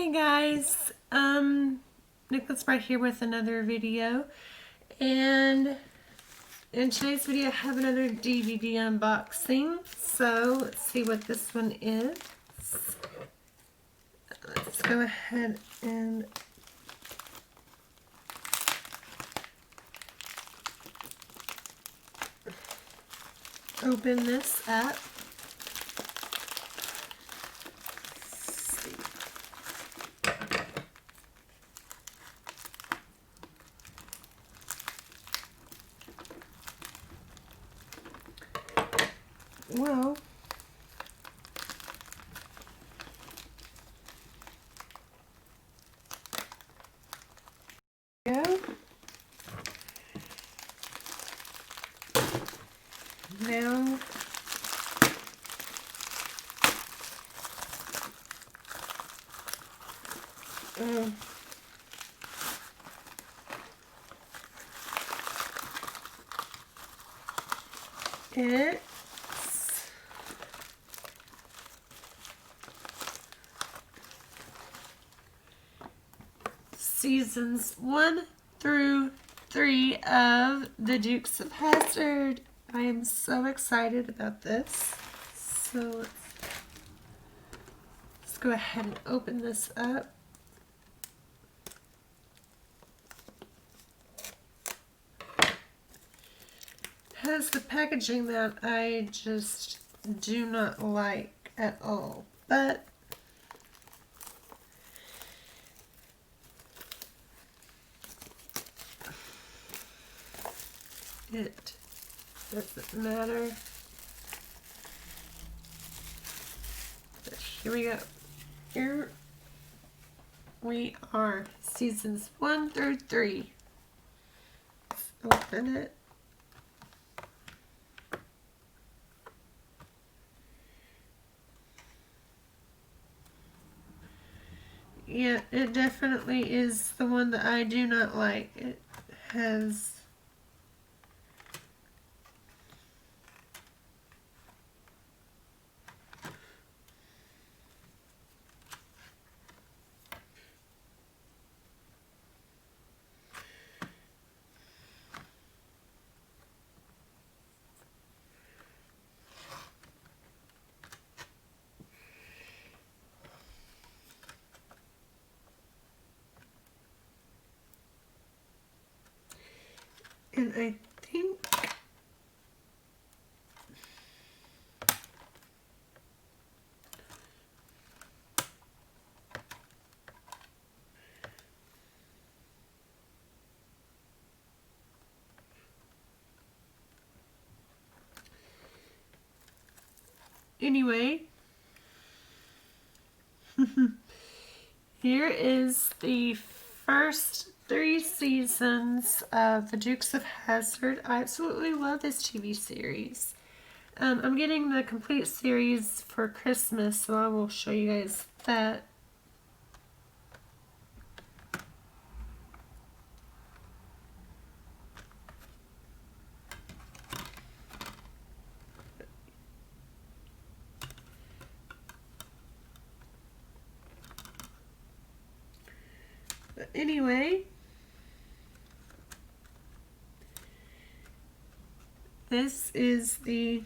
Hey guys, Nicholas right here with another video, and in today's video I have another DVD unboxing. So let's see what this one is. Let's go ahead and open this up. Well, yeah. Now it's seasons 1 through 3 of the Dukes of Hazzard. I am so excited about this. So let's go ahead and open this up. Has the packaging that I just do not like at all, but it doesn't matter. But here we go. Here we are, seasons 1 through 3. Let's open it. Yeah, it definitely is the one that I do not like. It has and I think anyway, here is the first 3 seasons of the Dukes of Hazzard. I absolutely love this TV series. I'm getting the complete series for Christmas, so I will show you guys that. But anyway, this is the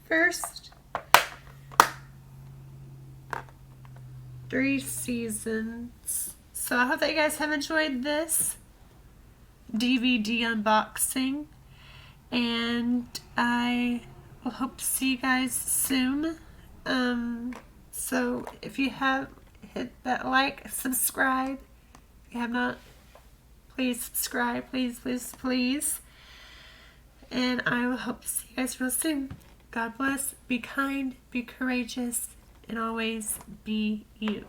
first 3 seasons. So I hope that you guys have enjoyed this DVD unboxing, and I will hope to see you guys soon. So if you have, hit that like, subscribe. If you have not, please subscribe, please, please, please. And I will hope to see you guys real soon. God bless, be kind, be courageous, and always be you.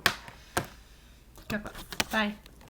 Goodbye. Bye.